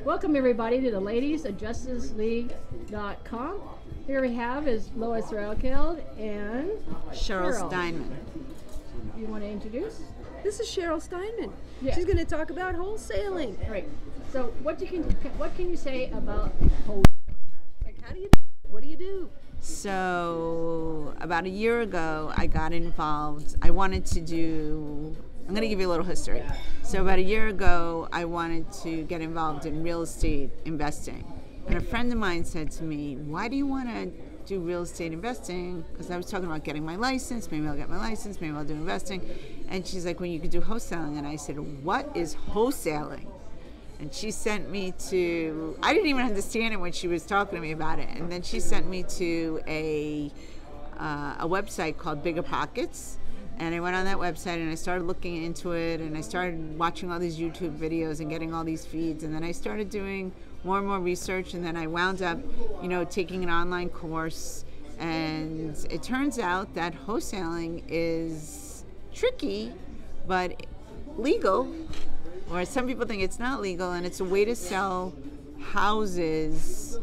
Welcome everybody to the ladiesofjusticeleague.com. Here we have is Lois Railkild and Cheryl Steinman. You want to introduce? This is Cheryl Steinman. Yeah. She's going to talk about wholesaling. Right. So what can you say about wholesaling? Like, what do you do? So about a year ago, I got involved. I'm going to give you a little history. So about a year ago, I wanted to get involved in real estate investing. And a friend of mine said to me, why do you want to do real estate investing? Because I was talking about getting my license. Maybe I'll get my license. Maybe I'll do investing. And she's like, well, you could do wholesaling. And I said, what is wholesaling? And she sent me to, I didn't even understand it when she was talking to me about it. And then she sent me to a website called Bigger Pockets. And I went on that website and I started looking into it and I started watching all these YouTube videos and getting all these feeds. And then I started doing more and more research. And then I wound up, taking an online course. And it turns out that wholesaling is tricky, but legal. Or some people think it's not legal, and it's a way to sell houses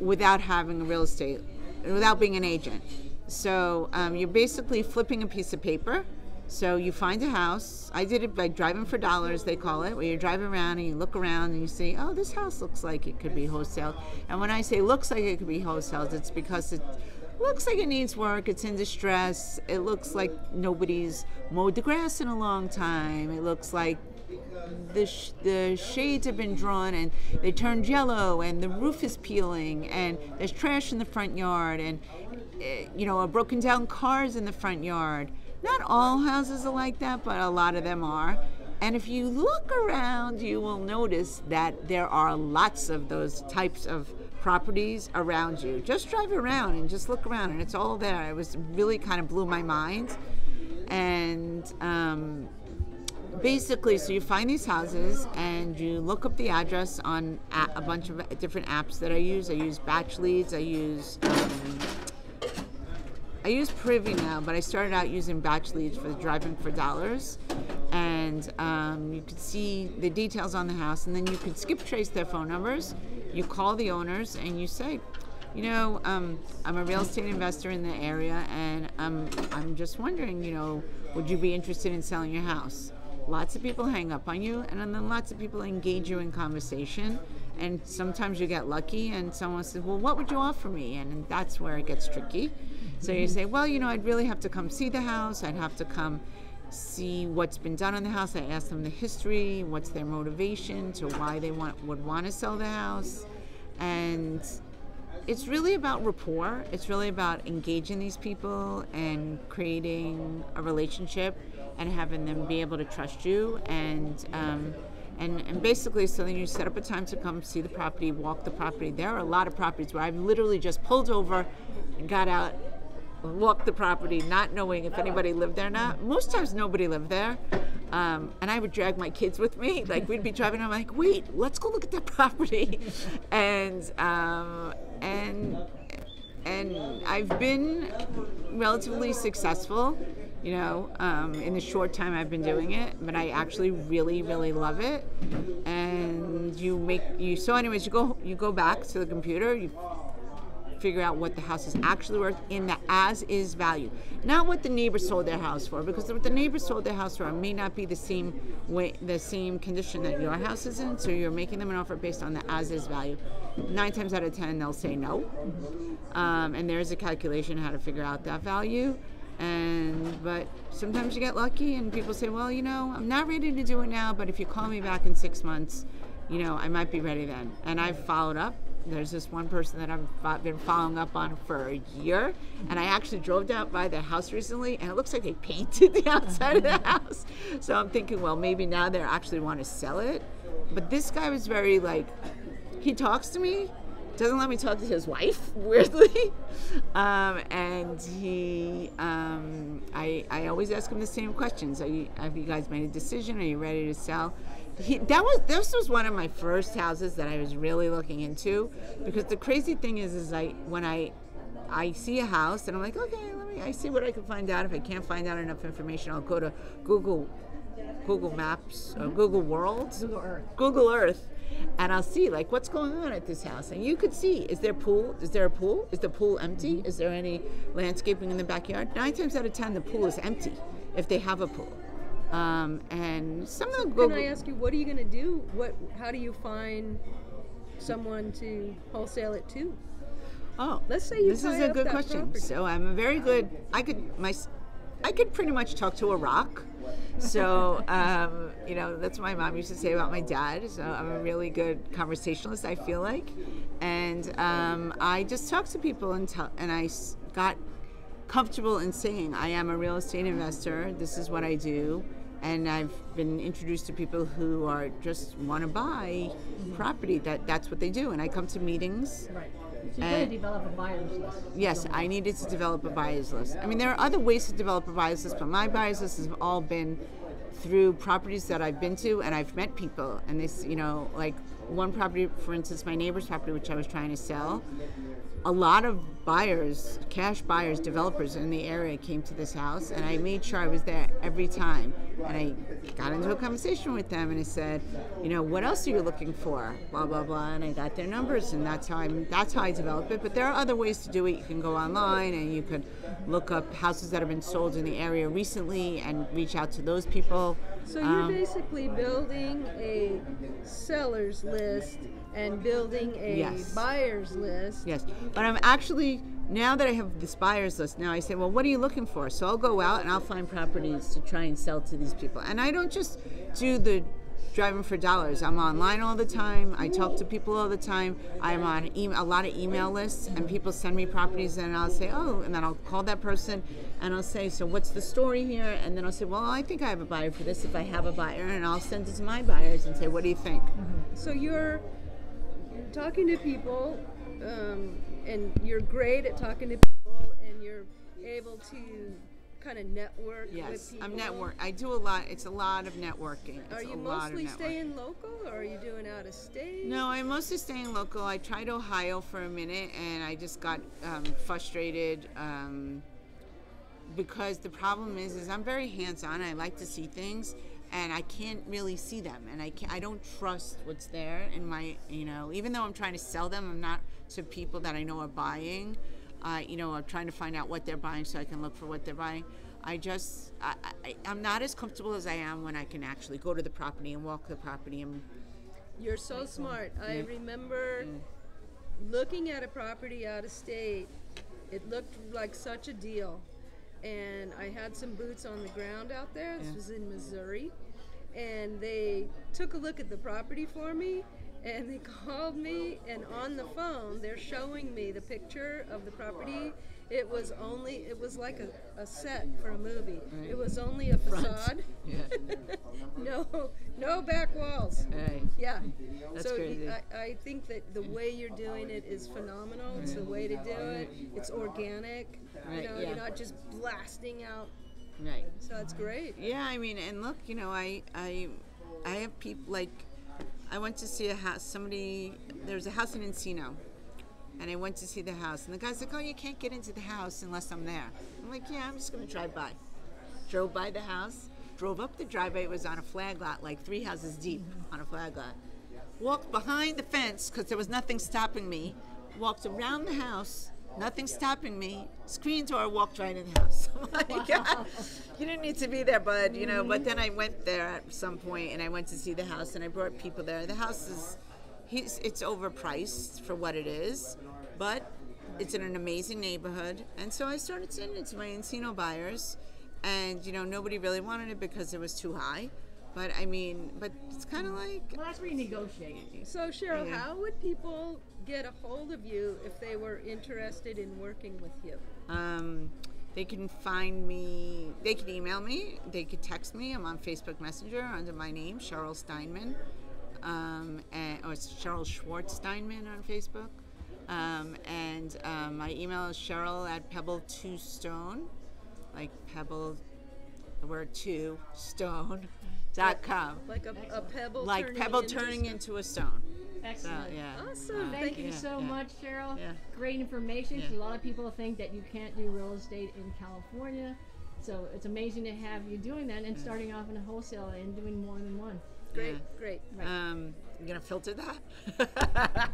without having a real estate, without being an agent. So you're basically flipping a piece of paper. So you find a house. I did it by driving for dollars, they call it, where you drive around and you look around and you say, oh, this house looks like it could be wholesale. And when I say looks like it could be wholesale, it's because it looks like it needs work, it's in distress, it looks like nobody's mowed the grass in a long time, it looks like the shades have been drawn and they turned yellow and the roof is peeling and there's trash in the front yard and a broken down cars in the front yard. Not all houses are like that, but a lot of them are. And if you look around, you will notice that there are lots of those types of properties around you. Just drive around and just look around and it's all there. It was really kind of blew my mind. And basically, so you find these houses and you look up the address on a bunch of different apps that I use. I use Batch Leads. I use Privy now, but I started out using Batch Leads for driving for dollars. And you could see the details on the house, and then you could skip trace their phone numbers. You call the owners and you say, I'm a real estate investor in the area, and I'm just wondering, would you be interested in selling your house? Lots of people hang up on you, and then lots of people engage you in conversation. And sometimes you get lucky, and someone says, well, what would you offer me? And that's where it gets tricky. So you say, well, I'd really have to come see the house. I'd have to come see what's been done on the house. I ask them the history, what's their motivation to why they would want to sell the house. And it's really about rapport. It's really about engaging these people and creating a relationship and having them be able to trust you. And basically, so then you set up a time to come see the property, walk the property. There are a lot of properties where I've literally just pulled over and got out, walked the property, not knowing if anybody lived there or not. Most times nobody lived there. And I would drag my kids with me. Like, we'd be driving, I'm like, wait, let's go look at that property. And I've been relatively successsul, in the short time I've been doing it, but I actually really, really love it. And so anyways, you go back to the computer, you figure out what the house is actually worth in the as-is value, not what the neighbor sold their house for, because what the neighbor sold their house for may not be the same condition that your house is in. So you're making them an offer based on the as-is value. 9 times out of 10, they'll say no, and there's a calculation how to figure out that value. But sometimes you get lucky, and people say, well, I'm not ready to do it now, but if you call me back in 6 months, I might be ready then. And I've followed up. There's this one person that I've been following up on for a year, and I actually drove down by their house recently, and it looks like they painted the outside of the house. So I'm thinking, well, maybe now they actually want to sell it. But this guy was very he talks to me, doesn't let me talk to his wife, weirdly. And I always ask him the same questions. Have you guys made a decision? Are you ready to sell? This was one of my first houses that I was really looking into, because the crazy thing is when I see a house and I'm like, okay, I see what I can find out. If I can't find out enough information, I'll go to Google Maps or Google World, Google Earth. Google Earth, and I'll see like what's going on at this house, and you could see, is there a pool? Is there a pool? Is the pool empty? Is there any landscaping in the backyard? 9 times out of 10, the pool is empty if they have a pool. And some of them go. Can I ask you, what are you going to do? How do you find someone to wholesale it to? Oh, Let's say you this is tie a up good that question. property. So I'm a very good. I could pretty much talk to a rock. So that's what my mom used to say about my dad. So I'm a really good conversationalist, I feel like, and I just talk to people and I got comfortable in saying I am a real estate investor. This is what I do. And I've been introduced to people who are just want to buy property. That's what they do. And I come to meetings. Right. So you're going to develop a buyer's list. Yes, I needed to develop a buyer's list. I mean, there are other ways to develop a buyer's list, but my buyer's list has all been through properties that I've been to, and I've met people. And this, like one property, for instance, my neighbor's property, which I was trying to sell, a lot of buyers, cash buyers, developers in the area came to this house, and I made sure I was there every time. And I got into a conversation with them, and I said, what else are you looking for? Blah blah blah, and I got their numbers, and that's how I develop it. But there are other ways to do it. You can go online, and you could look up houses that have been sold in the area recently, and reach out to those people. So you're basically building a seller's list and building a Yes. buyer's list. Yes, but I'm actually, now that I have this buyer's list, now I say, well, what are you looking for? So I'll go out and I'll find properties to try and sell to these people. And I don't just do the driving for dollars. I'm online all the time. I talk to people all the time. I'm on a lot of email lists, and people send me properties, and I'll say, oh, and then I'll call that person and I'll say, so what's the story here? And then I'll say, well, I think I have a buyer for this if I have a buyer, and I'll send it to my buyers and say, what do you think? So you're talking to people, and you're great at talking to people, and you're able to kind of network with Yes, people. I'm network. I do a lot. It's a lot of networking. Are It's you a lot of mostly networking. staying local, or are you doing out of state? No, I'm mostly staying local. I tried Ohio for a minute, and I just got frustrated because the problem is I'm very hands-on. I like to see things, and I can't really see them, and I don't trust what's there in my, even though I'm trying to sell them, I'm not to people that I know are buying. I'm trying to find out what they're buying so I can look for what they're buying. I'm not as comfortable as I am when I can actually go to the property and walk the property. And You're so smart. I remember looking at a property out of state. It looked like such a deal. And I had some boots on the ground out there. This was in Missouri. And they took a look at the property for me, and they called me, and on the phone they're showing me the picture of the property. It was like a set for a movie. Right. It was only a facade. No back walls. Right. Yeah. That's so crazy. I think that the way you're doing it is phenomenal. It's the way to do it. It's organic. Right, yeah. You're not just blasting out. Right. So that's great. Yeah, I mean, and look, I have people, like, I went to see a house, there's a house in Encino, and I went to see the house, and the guy's like, oh, you can't get into the house unless I'm there. I'm like, yeah, I'm just going to drive by. Drove by the house, drove up the driveway. It was on a flag lot, like 3 houses deep on a flag lot. Walked behind the fence, because there was nothing stopping me. Walked around the house, nothing stopping me. Screen door, walked right in the house. I'm like, God, you didn't need to be there, bud, But then I went there at some point, and I went to see the house, and I brought people there. The house is, it's overpriced for what it is, but it's in an amazing neighborhood. And so I started sending it to my Encino buyers, and nobody really wanted it because it was too high. But it's kind of like, Well, that's where you negotiate. So Cheryl, Yeah. how would people get a hold of you if they were interested in working with you? they can find me, they can email me, they could text me. I'm on Facebook Messenger under my name, Cheryl Steinman, or it's Cheryl Schwartz Steinman on Facebook. My email is Cheryl at Pebble2Stone, like Pebble, the word 2, stone.com. Like a pebble Like turning Pebble into turning stone? into a stone. Excellent. So, yeah. Awesome. Thank you yeah, so yeah. much, Cheryl. Yeah. Great information. 'Cause Yeah. a lot of people think that you can't do real estate in California. So it's amazing to have you doing that and starting off in a wholesale and doing more than one. Great, Yeah. great. Right. You gonna filter that?